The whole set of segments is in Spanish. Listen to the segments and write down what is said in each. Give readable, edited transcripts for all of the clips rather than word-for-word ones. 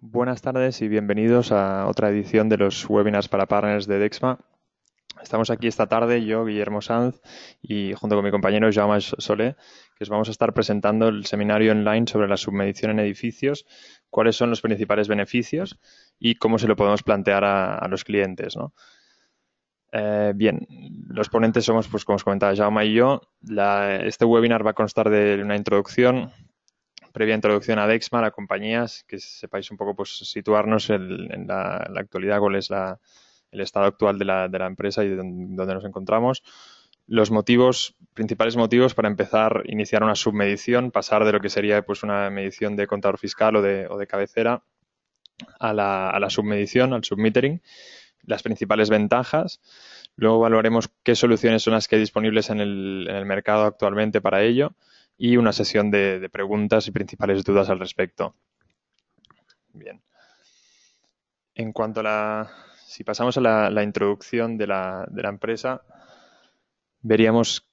Buenas tardes y bienvenidos a otra edición de los webinars para partners de Dexma. Estamos aquí esta tarde, yo, Guillermo Sanz, y junto con mi compañero Jaume Solé, que os vamos a estar presentando el seminario online sobre la submedición en edificios, cuáles son los principales beneficios y cómo se lo podemos plantear a los clientes, ¿no? Bien, los ponentes somos, pues como os comentaba, Jaume y yo. Este webinar va a constar de una introducción, previa introducción a Dexma, la compañía, que sepáis un poco pues situarnos en la actualidad, cuál es el estado actual de la empresa y dónde nos encontramos. Los principales motivos para empezar, iniciar una submedición, pasar de lo que sería pues una medición de contador fiscal o de cabecera a la submedición, al submetering, las principales ventajas. Luego evaluaremos qué soluciones son las que hay disponibles en el mercado actualmente para ello y una sesión de preguntas y principales dudas al respecto. Bien. En cuanto si pasamos a la introducción de la empresa, veríamos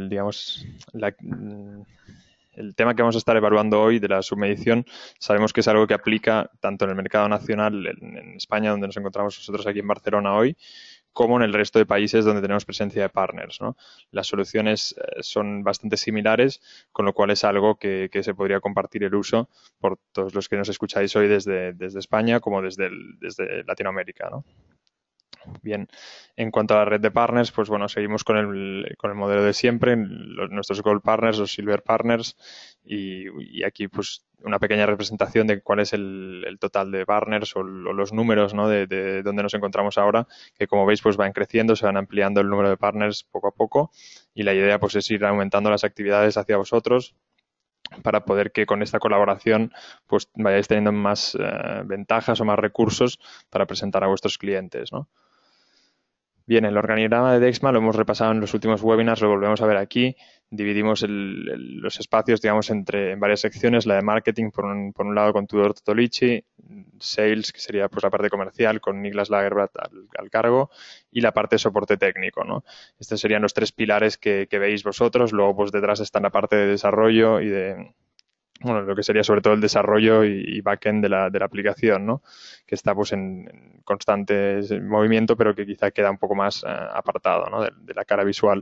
digamos, el tema que vamos a estar evaluando hoy de la submedición. Sabemos que es algo que aplica tanto en el mercado nacional, en España, donde nos encontramos nosotros aquí en Barcelona hoy, como en el resto de países donde tenemos presencia de partners, ¿no? Las soluciones son bastante similares, con lo cual es algo que se podría compartir el uso por todos los que nos escucháis hoy desde España como desde Latinoamérica, ¿no? Bien, en cuanto a la red de partners, pues bueno, seguimos con el modelo de siempre, nuestros Gold Partners, los Silver Partners, y aquí pues una pequeña representación de cuál es el total de partners o los números, ¿no? de dónde nos encontramos ahora, que como veis pues van creciendo, se van ampliando el número de partners poco a poco, y la idea pues es ir aumentando las actividades hacia vosotros para poder que con esta colaboración pues vayáis teniendo más ventajas o más recursos para presentar a vuestros clientes, ¿no? Bien, el organigrama de Dexma lo hemos repasado en los últimos webinars, lo volvemos a ver aquí. Dividimos los espacios, digamos, en varias secciones. La de marketing, por un lado, con Tudor Totolici. Sales, que sería pues la parte comercial, con Niklas Lagerblad al cargo. Y la parte de soporte técnico, ¿no? Estos serían los tres pilares que veis vosotros. Luego, pues detrás está la parte de desarrollo y bueno, lo que sería sobre todo el desarrollo y backend de la aplicación, ¿no? Que está pues en constante movimiento, pero que quizá queda un poco más apartado, ¿no? de la cara visual.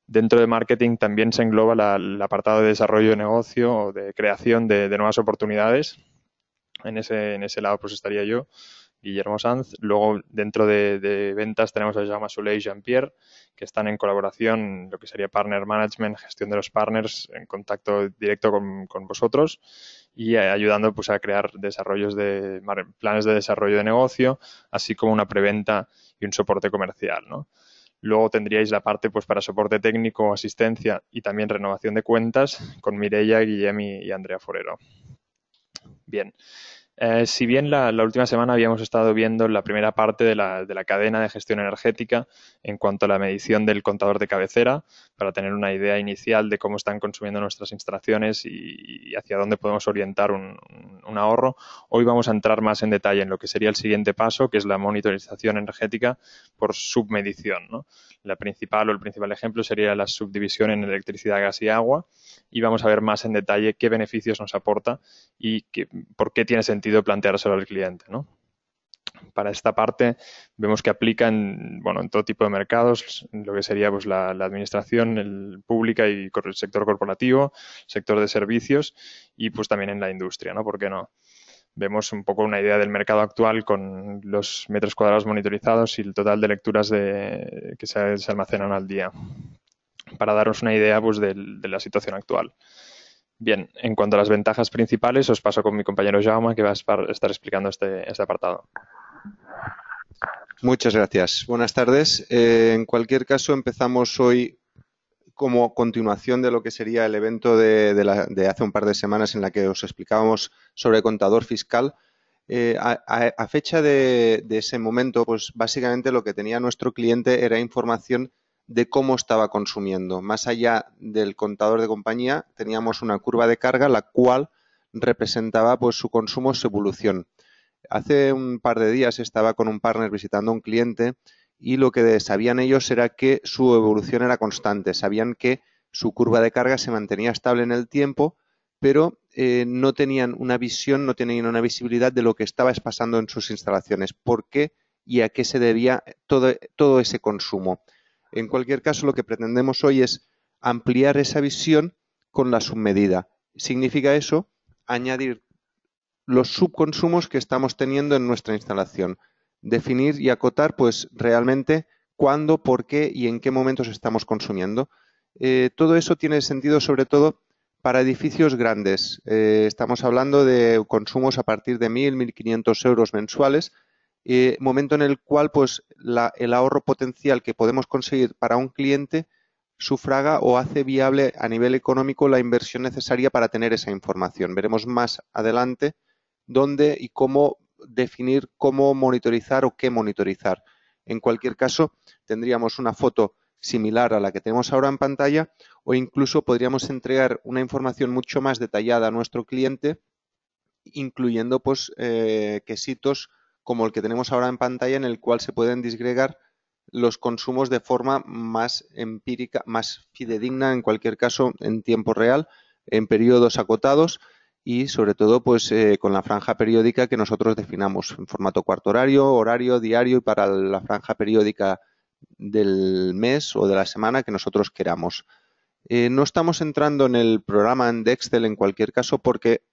Dentro de marketing también se engloba el apartado de desarrollo de negocio o de creación de nuevas oportunidades. En ese lado pues estaría yo, Guillermo Sanz. Luego, dentro de ventas, tenemos a Jaume Solé y Jean-Pierre, que están en colaboración, lo que sería partner management, gestión de los partners, en contacto directo con vosotros y ayudando pues a crear planes de desarrollo de negocio, así como una preventa y un soporte comercial, ¿no? Luego tendríais la parte pues para soporte técnico, asistencia y también renovación de cuentas con Mireia, Guillem y Andrea Forero. Bien. Si bien la última semana habíamos estado viendo la primera parte de la cadena de gestión energética en cuanto a la medición del contador de cabecera, para tener una idea inicial de cómo están consumiendo nuestras instalaciones y hacia dónde podemos orientar un ahorro, hoy vamos a entrar más en detalle en lo que sería el siguiente paso, que es la monitorización energética por submedición, ¿no? El principal ejemplo sería la subdivisión en electricidad, gas y agua, y vamos a ver más en detalle qué beneficios nos aporta y por qué tiene sentido planteárselo al cliente, ¿no? Para esta parte vemos que aplica en todo tipo de mercados, lo que sería pues, la administración pública y el sector corporativo, sector de servicios y pues también en la industria, ¿no? ¿Por qué no? Vemos un poco una idea del mercado actual con los metros cuadrados monitorizados y el total de lecturas que se almacenan al día, para daros una idea pues, de la situación actual. Bien, en cuanto a las ventajas principales, os paso con mi compañero Jaume, que va a estar explicando este apartado. Muchas gracias. Buenas tardes. En cualquier caso, empezamos hoy como continuación de lo que sería el evento de hace un par de semanas en la que os explicábamos sobre contador fiscal. A fecha de ese momento, pues básicamente lo que tenía nuestro cliente era información de cómo estaba consumiendo. Más allá del contador de compañía, teníamos una curva de carga, la cual representaba pues su consumo, su evolución. Hace un par de días estaba con un partner visitando a un cliente y lo que sabían ellos era que su evolución era constante. Sabían que su curva de carga se mantenía estable en el tiempo, pero no tenían una visión, no tenían una visibilidad de lo que estaba pasando en sus instalaciones, por qué y a qué se debía todo ese consumo. En cualquier caso, lo que pretendemos hoy es ampliar esa visión con la submedida. ¿Significa eso? Añadir los subconsumos que estamos teniendo en nuestra instalación. Definir y acotar, pues, realmente cuándo, por qué y en qué momentos estamos consumiendo. Todo eso tiene sentido, sobre todo, para edificios grandes. Estamos hablando de consumos a partir de 1.000, 1.500 € mensuales, momento en el cual, pues, el ahorro potencial que podemos conseguir para un cliente sufraga o hace viable a nivel económico la inversión necesaria para tener esa información. Veremos más adelante dónde y cómo definir cómo monitorizar o qué monitorizar. En cualquier caso, tendríamos una foto similar a la que tenemos ahora en pantalla, o incluso podríamos entregar una información mucho más detallada a nuestro cliente, incluyendo, pues, quesitos como el que tenemos ahora en pantalla, en el cual se pueden disgregar los consumos de forma más empírica, más fidedigna, en cualquier caso en tiempo real, en periodos acotados y, sobre todo, pues, con la franja periódica que nosotros definamos en formato cuarto horario, horario, diario y para la franja periódica del mes o de la semana que nosotros queramos. No estamos entrando en el programa de Excel en cualquier caso porque,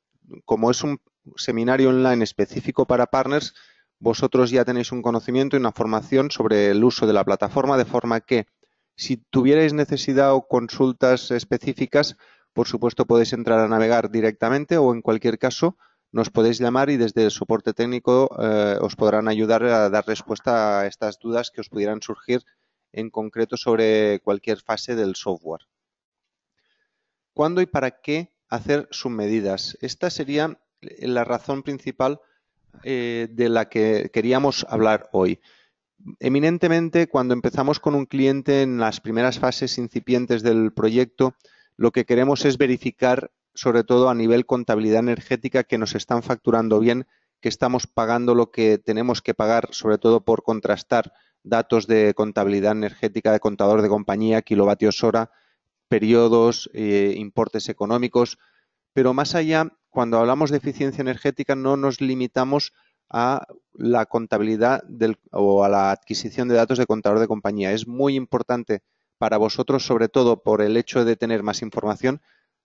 como es un seminario online específico para partners, vosotros ya tenéis un conocimiento y una formación sobre el uso de la plataforma, de forma que si tuvierais necesidad o consultas específicas, por supuesto podéis entrar a navegar directamente, o en cualquier caso nos podéis llamar y desde el soporte técnico os podrán ayudar a dar respuesta a estas dudas que os pudieran surgir en concreto sobre cualquier fase del software. ¿Cuándo y para qué hacer submedidas? Esta sería la razón principal de la que queríamos hablar hoy. Eminentemente, cuando empezamos con un cliente en las primeras fases incipientes del proyecto, lo que queremos es verificar, sobre todo a nivel contabilidad energética, que nos están facturando bien, que estamos pagando lo que tenemos que pagar, sobre todo por contrastar datos de contabilidad energética, de contador de compañía, kilovatios hora, periodos, importes económicos. Pero más allá, cuando hablamos de eficiencia energética, no nos limitamos a la contabilidad o a la adquisición de datos de contador de compañía. Es muy importante para vosotros, sobre todo por el hecho de tener más información,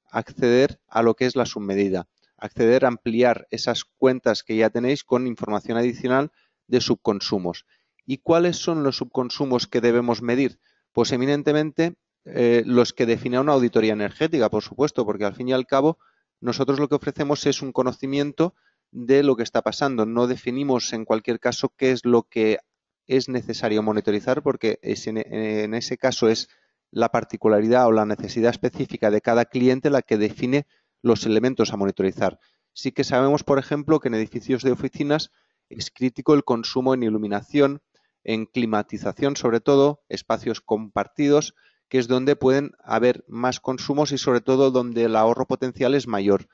acceder a lo que es la submedida, acceder a ampliar esas cuentas que ya tenéis con información adicional de subconsumos. ¿Y cuáles son los subconsumos que debemos medir? Pues eminentemente los que define una auditoría energética, por supuesto, porque al fin y al cabo nosotros lo que ofrecemos es un conocimiento de lo que está pasando. No definimos en cualquier caso qué es lo que es necesario monitorizar, porque en ese caso es la particularidad o la necesidad específica de cada cliente la que define los elementos a monitorizar. Sí que sabemos, por ejemplo, que en edificios de oficinas es crítico el consumo en iluminación, en climatización, sobre todo, espacios compartidos, que es donde pueden haber más consumos y, sobre todo, donde el ahorro potencial es mayor.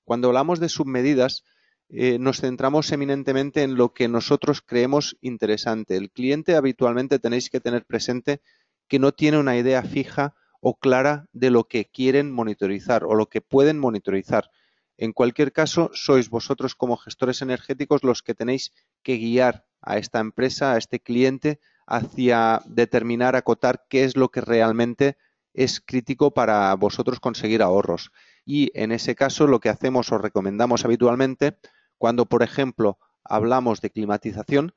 Cuando hablamos de submedidas, nos centramos eminentemente en lo que nosotros creemos interesante. El cliente habitualmente tenéis que tener presente que no tiene una idea fija o clara de lo que quieren monitorizar o lo que pueden monitorizar. En cualquier caso, sois vosotros como gestores energéticos los que tenéis que guiar a esta empresa, a este cliente, hacia determinar, acotar qué es lo que realmente es crítico para vosotros conseguir ahorros. Y en ese caso lo que hacemos o recomendamos habitualmente, cuando por ejemplo hablamos de climatización,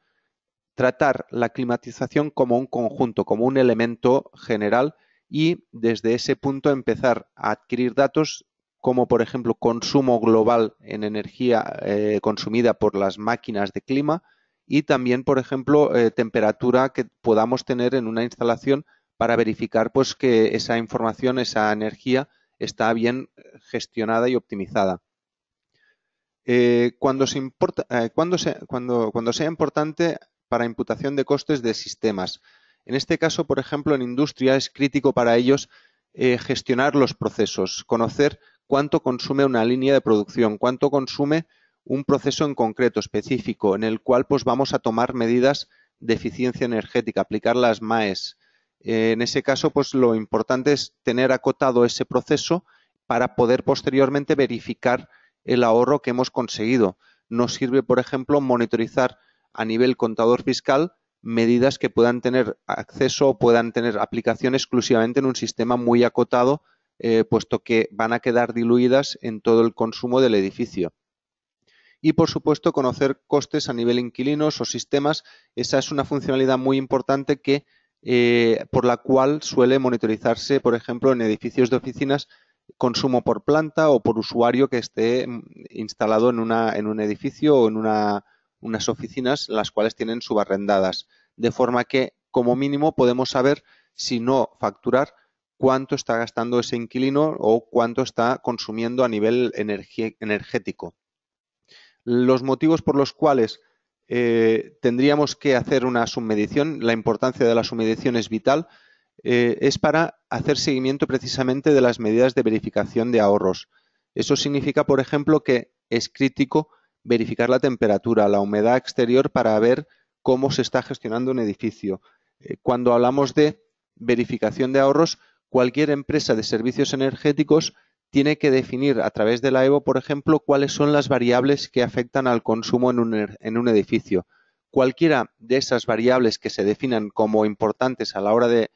tratar la climatización como un conjunto, como un elemento general y desde ese punto empezar a adquirir datos como por ejemplo consumo global en energía consumida por las máquinas de clima y también por ejemplo temperatura que podamos tener en una instalación para verificar pues que esa información, esa energía está bien gestionada y optimizada. Cuando sea importante para imputación de costes de sistemas. En este caso, por ejemplo, en industria es crítico para ellos gestionar los procesos, conocer cuánto consume una línea de producción, cuánto consume un proceso en concreto, específico, en el cual pues vamos a tomar medidas de eficiencia energética, aplicar las MAES. En ese caso, pues lo importante es tener acotado ese proceso para poder posteriormente verificar el ahorro que hemos conseguido. Nos sirve, por ejemplo, monitorizar a nivel contador fiscal medidas que puedan tener acceso o puedan tener aplicación exclusivamente en un sistema muy acotado, puesto que van a quedar diluidas en todo el consumo del edificio. Y, por supuesto, conocer costes a nivel inquilinos o sistemas. Esa es una funcionalidad muy importante por la cual suele monitorizarse, por ejemplo, en edificios de oficinas, consumo por planta o por usuario que esté instalado en un edificio o en unas oficinas las cuales tienen subarrendadas. De forma que, como mínimo, podemos saber, si no facturar, cuánto está gastando ese inquilino o cuánto está consumiendo a nivel energético. Los motivos por los cuales tendríamos que hacer una submedición, la importancia de la submedición es vital, es para hacer seguimiento precisamente de las medidas de verificación de ahorros. Eso significa, por ejemplo, que es crítico verificar la temperatura, la humedad exterior para ver cómo se está gestionando un edificio. Cuando hablamos de verificación de ahorros, cualquier empresa de servicios energéticos tiene que definir a través de la EVO, por ejemplo, cuáles son las variables que afectan al consumo en un edificio. Cualquiera de esas variables que se definan como importantes a la hora de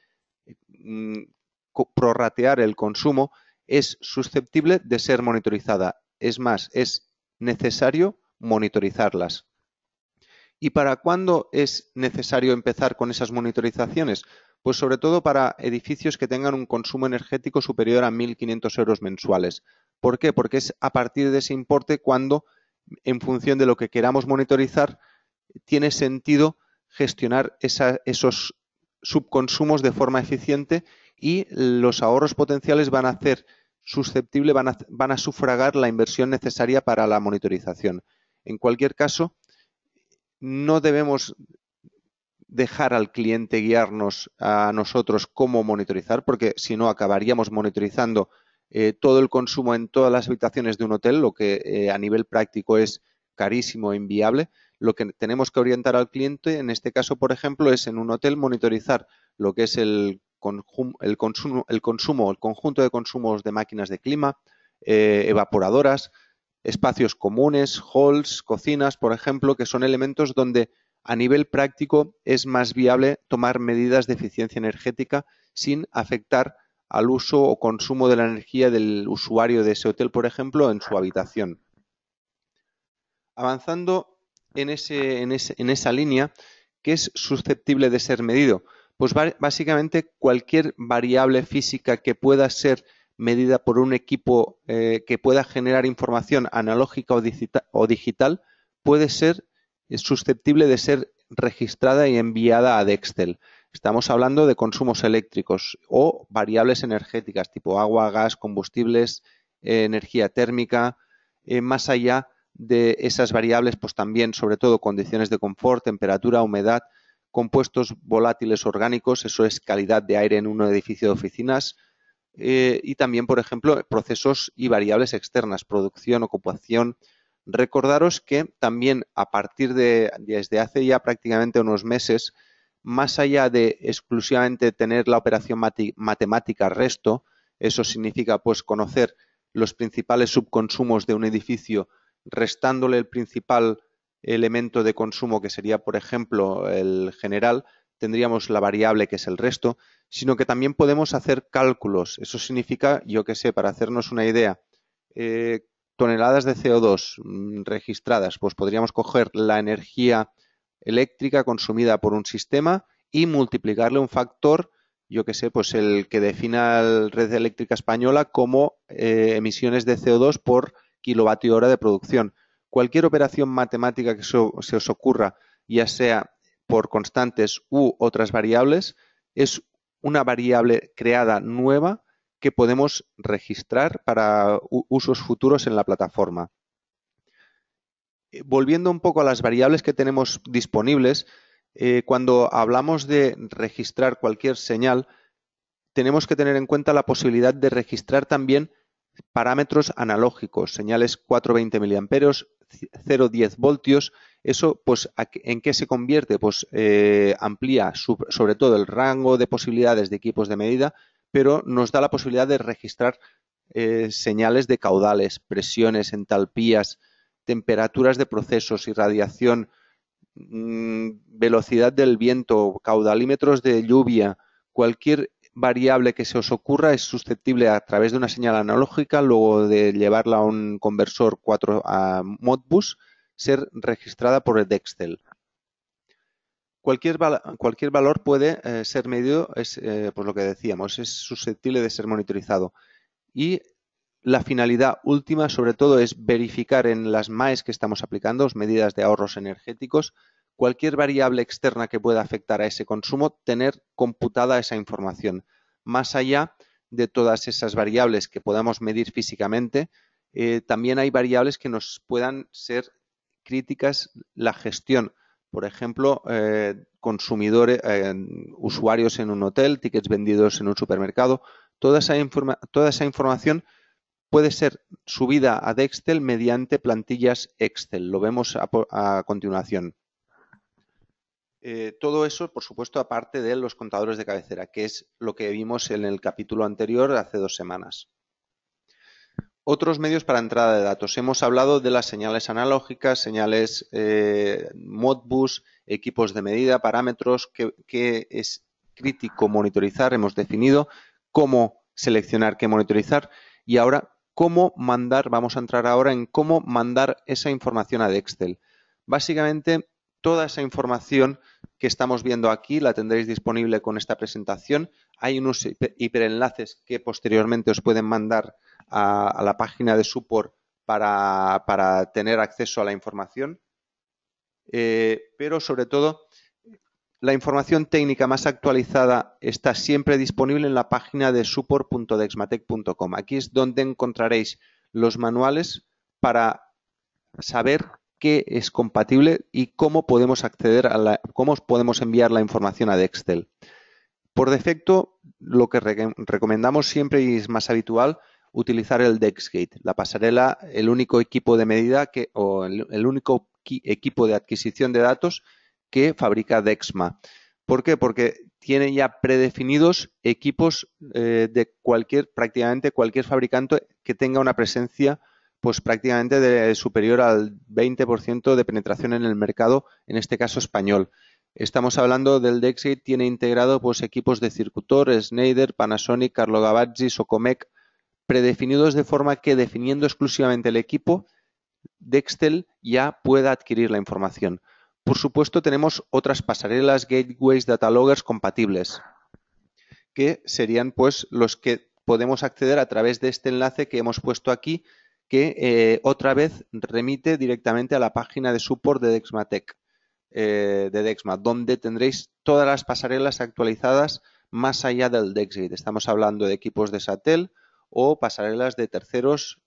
prorratear el consumo es susceptible de ser monitorizada. Es más, es necesario monitorizarlas. ¿Y para cuándo es necesario empezar con esas monitorizaciones? Pues sobre todo para edificios que tengan un consumo energético superior a 1.500 euros mensuales. ¿Por qué? Porque es a partir de ese importe cuando, en función de lo que queramos monitorizar, tiene sentido gestionar esos subconsumos de forma eficiente y los ahorros potenciales van a hacer susceptible, van a sufragar la inversión necesaria para la monitorización. En cualquier caso, no debemos dejar al cliente guiarnos a nosotros cómo monitorizar, porque si no acabaríamos monitorizando todo el consumo en todas las habitaciones de un hotel, lo que a nivel práctico es carísimo e inviable. Lo que tenemos que orientar al cliente, en este caso, por ejemplo, es en un hotel monitorizar lo que es el consumo, el conjunto de consumos de máquinas de clima, evaporadoras, espacios comunes, halls, cocinas, por ejemplo, que son elementos donde a nivel práctico es más viable tomar medidas de eficiencia energética sin afectar al uso o consumo de la energía del usuario de ese hotel, por ejemplo, en su habitación. Avanzando en esa línea, ¿qué es susceptible de ser medido? Pues básicamente cualquier variable física que pueda ser medida por un equipo que pueda generar información analógica o digital puede ser susceptible de ser registrada y enviada a Dextel. Estamos hablando de consumos eléctricos o variables energéticas tipo agua, gas, combustibles, energía térmica. Más allá de esas variables, pues también, sobre todo, condiciones de confort, temperatura, humedad, compuestos volátiles orgánicos, eso es calidad de aire en un edificio de oficinas, y también, por ejemplo, procesos y variables externas, producción, ocupación. Recordaros que también desde hace ya prácticamente unos meses, más allá de exclusivamente tener la operación matemática resto, eso significa pues conocer los principales subconsumos de un edificio, restándole el principal elemento de consumo que sería, por ejemplo, el general, tendríamos la variable que es el resto, sino que también podemos hacer cálculos. Eso significa, yo qué sé, para hacernos una idea, toneladas de CO2 registradas, pues podríamos coger la energía eléctrica consumida por un sistema y multiplicarle un factor, yo que sé, pues el que defina la red eléctrica española como emisiones de CO2 por kilovatio hora de producción. Cualquier operación matemática que se os ocurra, ya sea por constantes u otras variables, es una variable creada nueva que podemos registrar para usos futuros en la plataforma. Volviendo un poco a las variables que tenemos disponibles, cuando hablamos de registrar cualquier señal, tenemos que tener en cuenta la posibilidad de registrar también parámetros analógicos, señales 420 miliamperios, 0,10 voltios. Eso, pues, ¿en qué se convierte? Pues amplía sobre todo el rango de posibilidades de equipos de medida, pero nos da la posibilidad de registrar señales de caudales, presiones, entalpías, temperaturas de procesos, irradiación, velocidad del viento, caudalímetros de lluvia, cualquier variable que se os ocurra es susceptible a través de una señal analógica, luego de llevarla a un conversor 4 a Modbus, ser registrada por el Dextel. Cualquier valor puede ser medido, es pues lo que decíamos, es susceptible de ser monitorizado. Y la finalidad última, sobre todo, es verificar en las MAEs que estamos aplicando, medidas de ahorros energéticos, cualquier variable externa que pueda afectar a ese consumo, tener computada esa información. Más allá de todas esas variables que podamos medir físicamente, también hay variables que nos puedan ser críticas, la gestión. Por ejemplo, consumidores, usuarios en un hotel, tickets vendidos en un supermercado. Toda esa información puede ser subida a Dextel mediante plantillas Excel. Lo vemos a continuación. Todo eso, por supuesto, aparte de los contadores de cabecera, que es lo que vimos en el capítulo anterior hace 2 semanas. Otros medios para entrada de datos. Hemos hablado de las señales analógicas, señales Modbus, equipos de medida, parámetros, que es crítico monitorizar. Hemos definido cómo seleccionar qué monitorizar y ahora cómo mandar. Vamos a entrar ahora en cómo mandar esa información a Dextel. Básicamente, toda esa información que estamos viendo aquí la tendréis disponible con esta presentación. Hay unos hiperenlaces que posteriormente os pueden mandar a la página de support para tener acceso a la información. Pero sobre todo, la información técnica más actualizada está siempre disponible en la página de support.dexmatec.com. Aquí es donde encontraréis los manuales para saber qué es compatible y cómo podemos acceder cómo podemos enviar la información a Dextel. Por defecto, lo que recomendamos siempre y es más habitual, utilizar el DexGate, la pasarela, el único equipo de medida el único equipo de adquisición de datos que fabrica Dexma. ¿Por qué? Porque tiene ya predefinidos equipos de prácticamente cualquier fabricante que tenga una presencia pues prácticamente superior al 20% de penetración en el mercado, en este caso español. Estamos hablando del DexGate, tiene integrado pues equipos de Circutor, Schneider, Panasonic, Carlo Gavazzi, Socomec, predefinidos de forma que definiendo exclusivamente el equipo, Dextel ya pueda adquirir la información. Por supuesto, tenemos otras pasarelas, gateways, data loggers compatibles, que serían pues los que podemos acceder a través de este enlace que hemos puesto aquí, que otra vez remite directamente a la página de support de Dexmatec, de Dexma, donde tendréis todas las pasarelas actualizadas más allá del DexGate. Estamos hablando de equipos de Satel o pasarelas de terceros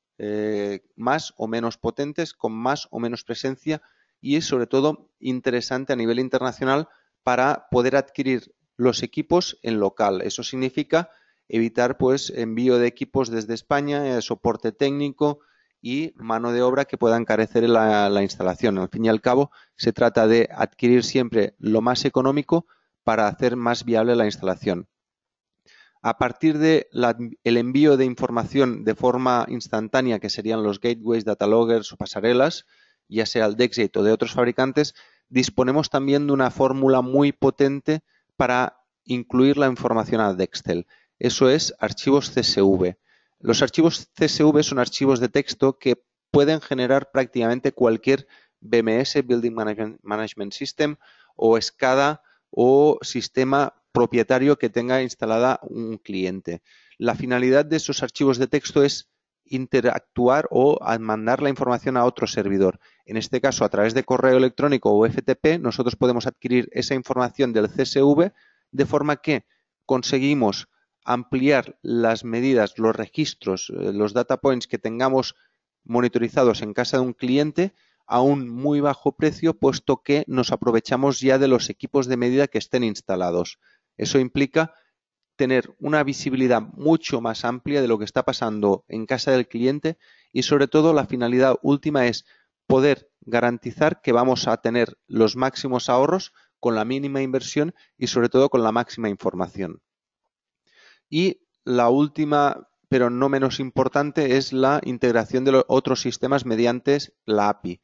más o menos potentes, con más o menos presencia y es sobre todo interesante a nivel internacional para poder adquirir los equipos en local. Eso significa evitar pues envío de equipos desde España, soporte técnico y mano de obra que pueda encarecer la instalación. Al fin y al cabo, se trata de adquirir siempre lo más económico para hacer más viable la instalación. A partir del envío de información de forma instantánea, que serían los gateways, data loggers o pasarelas, ya sea el DexGate o de otros fabricantes, disponemos también de una fórmula muy potente para incluir la información a Dextel. Eso es archivos CSV. Los archivos CSV son archivos de texto que pueden generar prácticamente cualquier BMS, Building Management System, o SCADA o sistema propietario que tenga instalada un cliente. La finalidad de esos archivos de texto es interactuar o mandar la información a otro servidor. En este caso, a través de correo electrónico o FTP, nosotros podemos adquirir esa información del CSV de forma que conseguimos ampliar las medidas, los registros, los data points que tengamos monitorizados en casa de un cliente a un muy bajo precio, puesto que nos aprovechamos ya de los equipos de medida que estén instalados. Eso implica tener una visibilidad mucho más amplia de lo que está pasando en casa del cliente y sobre todo la finalidad última es poder garantizar que vamos a tener los máximos ahorros con la mínima inversión y sobre todo con la máxima información. Y la última pero no menos importante, es la integración de los otros sistemas mediante la API.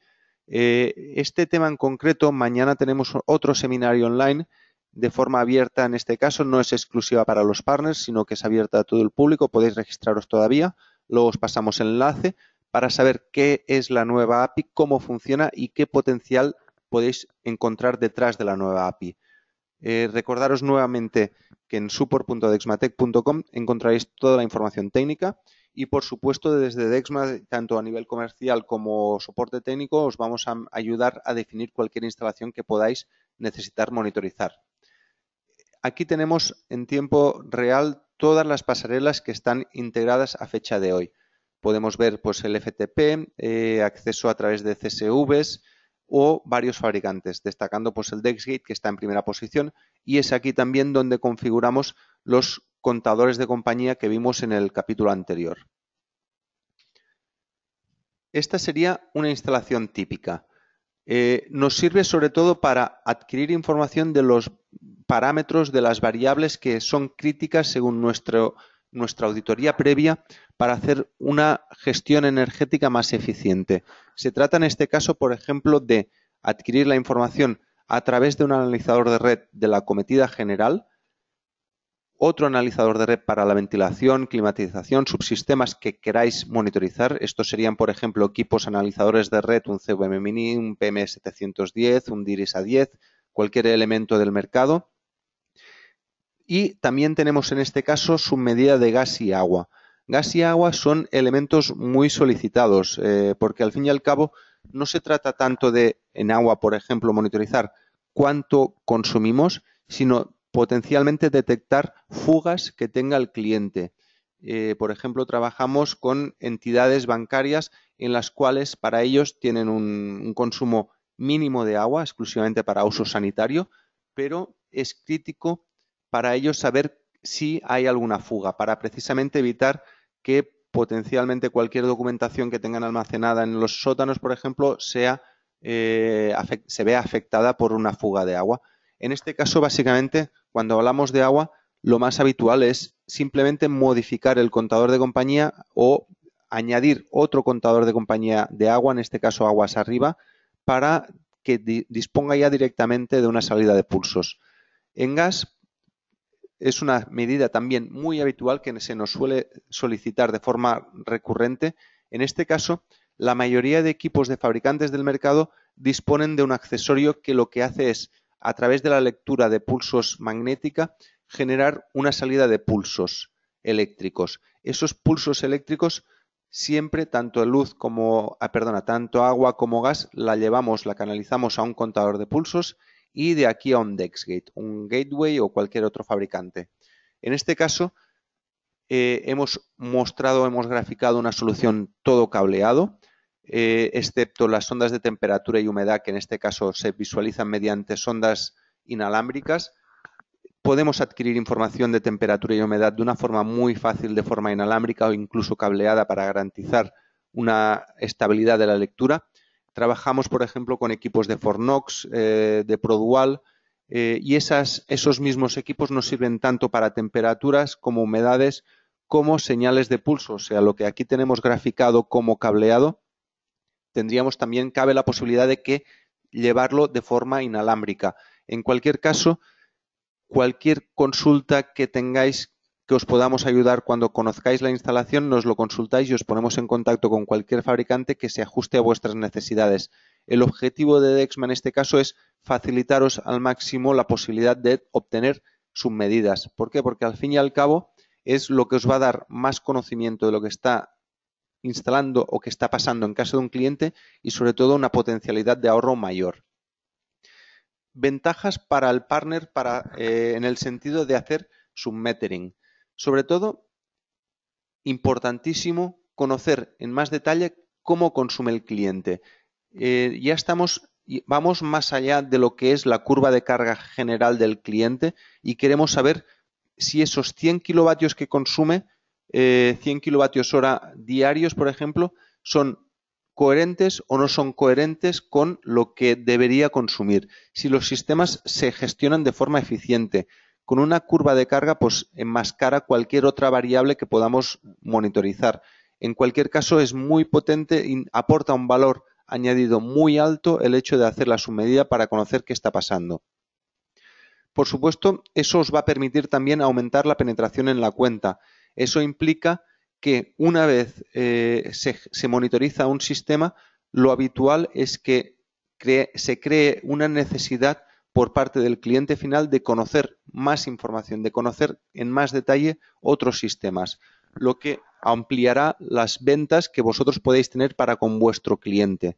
Este tema en concreto, mañana tenemos otro seminario online de forma abierta. En este caso no es exclusiva para los partners, sino que es abierta a todo el público. Podéis registraros todavía. Luego os pasamos el enlace para saber qué es la nueva API, cómo funciona y qué potencial podéis encontrar detrás de la nueva API. Recordaros nuevamente que en support.dexmatech.com encontraréis toda la información técnica y, por supuesto, desde Dexma, tanto a nivel comercial como soporte técnico, os vamos a ayudar a definir cualquier instalación que podáis necesitar monitorizar. Aquí tenemos en tiempo real todas las pasarelas que están integradas a fecha de hoy. Podemos ver pues, el FTP, acceso a través de CSVs o varios fabricantes, destacando pues, el DexGate, que está en primera posición, y es aquí también donde configuramos los contadores de compañía que vimos en el capítulo anterior. Esta sería una instalación típica. Nos sirve sobre todo para adquirir información de los parámetros, de las variables que son críticas según nuestra auditoría previa para hacer una gestión energética más eficiente. Se trata en este caso, por ejemplo, de adquirir la información a través de un analizador de red de la acometida general, otro analizador de red para la ventilación, climatización, subsistemas que queráis monitorizar. Estos serían, por ejemplo, equipos analizadores de red, un CVM Mini, un PM710, un DIRIS A10, cualquier elemento del mercado. Y también tenemos en este caso submedida de gas y agua. Gas y agua son elementos muy solicitados porque al fin y al cabo no se trata tanto de, en agua, por ejemplo, monitorizar cuánto consumimos, sino potencialmente detectar fugas que tenga el cliente. Por ejemplo, trabajamos con entidades bancarias en las cuales para ellos tienen un consumo mínimo de agua exclusivamente para uso sanitario, pero es crítico para ellos saber si hay alguna fuga, para precisamente evitar que potencialmente cualquier documentación que tengan almacenada en los sótanos, por ejemplo, se vea afectada por una fuga de agua. En este caso, básicamente, cuando hablamos de agua, lo más habitual es simplemente modificar el contador de compañía o añadir otro contador de compañía de agua, en este caso aguas arriba, para que disponga ya directamente de una salida de pulsos. En gas es una medida también muy habitual que se nos suele solicitar de forma recurrente. En este caso, la mayoría de equipos de fabricantes del mercado disponen de un accesorio que lo que hace es, a través de la lectura de pulsos magnética, generar una salida de pulsos eléctricos. Esos pulsos eléctricos siempre, tanto tanto agua como gas, la canalizamos a un contador de pulsos y de aquí a un DexGate, un gateway o cualquier otro fabricante. En este caso, hemos graficado una solución todo cableado, excepto las sondas de temperatura y humedad, que en este caso se visualizan mediante sondas inalámbricas. Podemos adquirir información de temperatura y humedad de una forma muy fácil, de forma inalámbrica o incluso cableada para garantizar una estabilidad de la lectura. Trabajamos, por ejemplo, con equipos de Fornox, de Produal, y esos mismos equipos nos sirven tanto para temperaturas como humedades, como señales de pulso. O sea, lo que aquí tenemos graficado como cableado, cabe la posibilidad de que llevarlo de forma inalámbrica. En cualquier caso, cualquier consulta que tengáis que os podamos ayudar cuando conozcáis la instalación, nos lo consultáis y os ponemos en contacto con cualquier fabricante que se ajuste a vuestras necesidades. El objetivo de Dexma en este caso es facilitaros al máximo la posibilidad de obtener submedidas. ¿Por qué? Porque al fin y al cabo es lo que os va a dar más conocimiento de lo que está instalando o que está pasando en casa de un cliente y sobre todo una potencialidad de ahorro mayor. Ventajas para el partner en el sentido de hacer submetering. Sobre todo, importantísimo conocer en más detalle cómo consume el cliente. Vamos más allá de lo que es la curva de carga general del cliente y queremos saber si esos 100 kilovatios que consume, 100 kilovatios hora diarios, por ejemplo, son coherentes o no son coherentes con lo que debería consumir. Si los sistemas se gestionan de forma eficiente, con una curva de carga pues enmascara cualquier otra variable que podamos monitorizar. En cualquier caso es muy potente y aporta un valor añadido muy alto el hecho de hacer la submedida para conocer qué está pasando. Por supuesto, eso os va a permitir también aumentar la penetración en la cuenta. Eso implica que una vez se monitoriza un sistema, lo habitual es que se cree una necesidad por parte del cliente final de conocer más información, de conocer en más detalle otros sistemas, lo que ampliará las ventas que vosotros podéis tener para con vuestro cliente.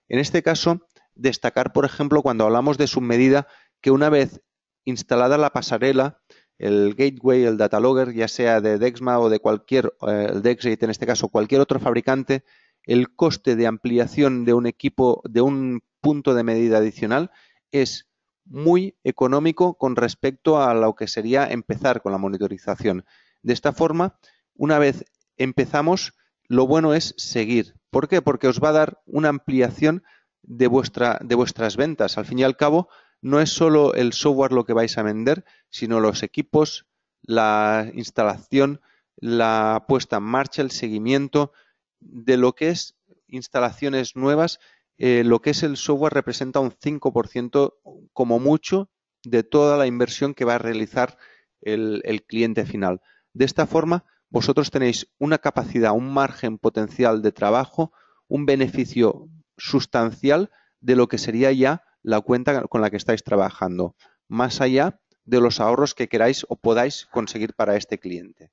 En este caso, destacar, por ejemplo, cuando hablamos de submedida, que una vez instalada la pasarela, el gateway, el data logger, ya sea de Dexma o de cualquier, el Dexgate en este caso, cualquier otro fabricante, el coste de ampliación de un equipo, de un punto de medida adicional, es muy económico con respecto a lo que sería empezar con la monitorización. De esta forma, una vez empezamos, lo bueno es seguir. ¿Por qué? Porque os va a dar una ampliación de vuestras ventas. Al fin y al cabo, no es solo el software lo que vais a vender, sino los equipos, la instalación, la puesta en marcha, el seguimiento de lo que es instalaciones nuevas. Lo que es el software representa un 5% como mucho de toda la inversión que va a realizar el cliente final. De esta forma, vosotros tenéis una capacidad, un margen potencial de trabajo, un beneficio sustancial de lo que sería ya la cuenta con la que estáis trabajando, más allá de los ahorros que queráis o podáis conseguir para este cliente.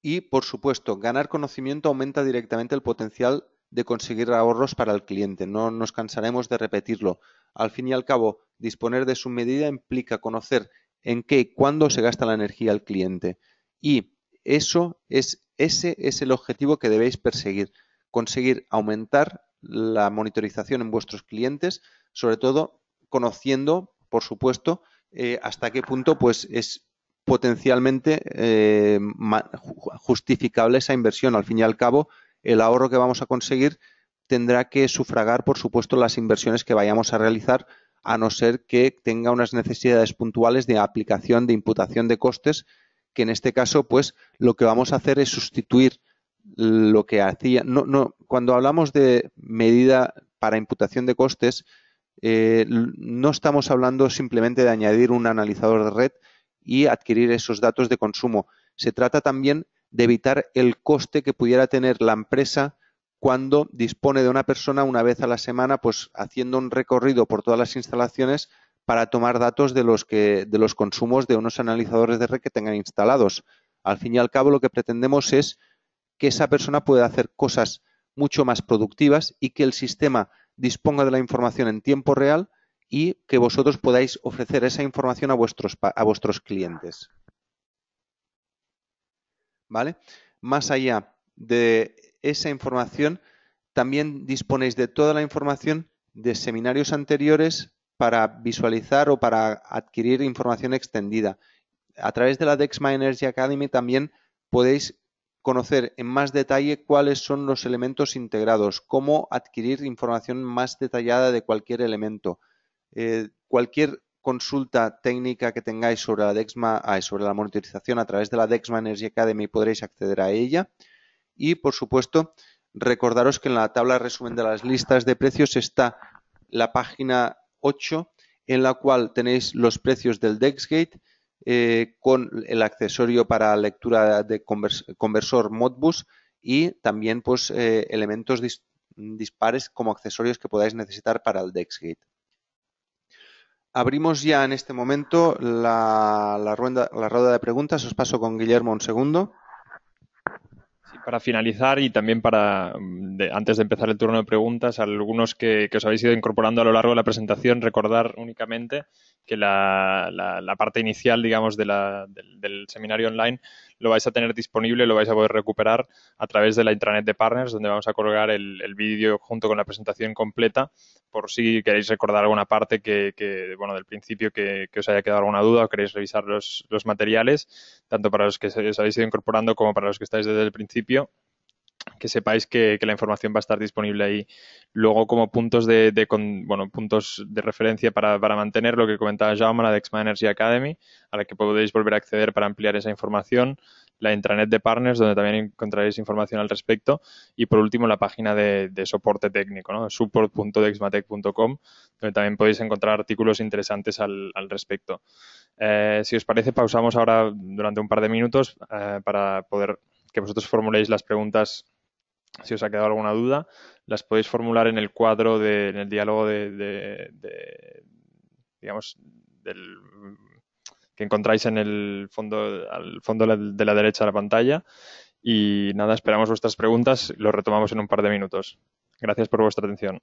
Y, por supuesto, ganar conocimiento aumenta directamente el potencial de conseguir ahorros para el cliente. No nos cansaremos de repetirlo. Al fin y al cabo, disponer de su medida implica conocer en qué y cuándo se gasta la energía al cliente. Y ese es el objetivo que debéis perseguir. Conseguir aumentar la monitorización en vuestros clientes, sobre todo conociendo, por supuesto, hasta qué punto pues es potencialmente justificable esa inversión. Al fin y al cabo, el ahorro que vamos a conseguir tendrá que sufragar, por supuesto, las inversiones que vayamos a realizar, a no ser que tenga unas necesidades puntuales de aplicación, de imputación de costes, que en este caso, pues, lo que vamos a hacer es sustituir lo que hacía. Cuando hablamos de medida para imputación de costes, no estamos hablando simplemente de añadir un analizador de red y adquirir esos datos de consumo. Se trata también de evitar el coste que pudiera tener la empresa cuando dispone de una persona una vez a la semana, pues haciendo un recorrido por todas las instalaciones para tomar datos de los consumos de unos analizadores de red que tengan instalados. Al fin y al cabo, lo que pretendemos es que esa persona pueda hacer cosas mucho más productivas y que el sistema disponga de la información en tiempo real y que vosotros podáis ofrecer esa información a vuestros clientes. ¿Vale? Más allá de esa información, también disponéis de toda la información de seminarios anteriores para visualizar o para adquirir información extendida. A través de la Dexma Energy Academy también podéis conocer en más detalle cuáles son los elementos integrados, cómo adquirir información más detallada de cualquier elemento. Cualquier consulta técnica que tengáis sobre sobre la monitorización a través de la Dexma Energy Academy podréis acceder a ella. Y, por supuesto, recordaros que en la tabla de resumen de las listas de precios está la página 8, en la cual tenéis los precios del Dexgate, con el accesorio para lectura de conversor Modbus y también pues, elementos dispares como accesorios que podáis necesitar para el Dexgate. Abrimos ya en este momento la rueda de preguntas. Os paso con Guillermo un segundo. Para finalizar y también antes de empezar el turno de preguntas, algunos que os habéis ido incorporando a lo largo de la presentación, recordar únicamente que la parte inicial, digamos, del seminario online lo vais a tener disponible, lo vais a poder recuperar a través de la intranet de Partners, donde vamos a colgar el vídeo junto con la presentación completa, por si queréis recordar alguna parte bueno, del principio que os haya quedado alguna duda o queréis revisar los materiales, tanto para los que os habéis ido incorporando como para los que estáis desde el principio. que sepáis que la información va a estar disponible ahí. Luego, como puntos puntos de referencia para mantener lo que comentaba Jaume, la Dexma Energy Academy, a la que podéis volver a acceder para ampliar esa información, la intranet de Partners, donde también encontraréis información al respecto, y por último la página de soporte técnico, ¿no? support.dexmatec.com, donde también podéis encontrar artículos interesantes al respecto. Si os parece, pausamos ahora durante un par de minutos para poder que vosotros formuléis las preguntas. Si os ha quedado alguna duda, las podéis formular en el cuadro, en el diálogo digamos, que encontráis en el fondo, al fondo de la derecha de la pantalla. Y nada, esperamos vuestras preguntas. Lo retomamos en un par de minutos. Gracias por vuestra atención.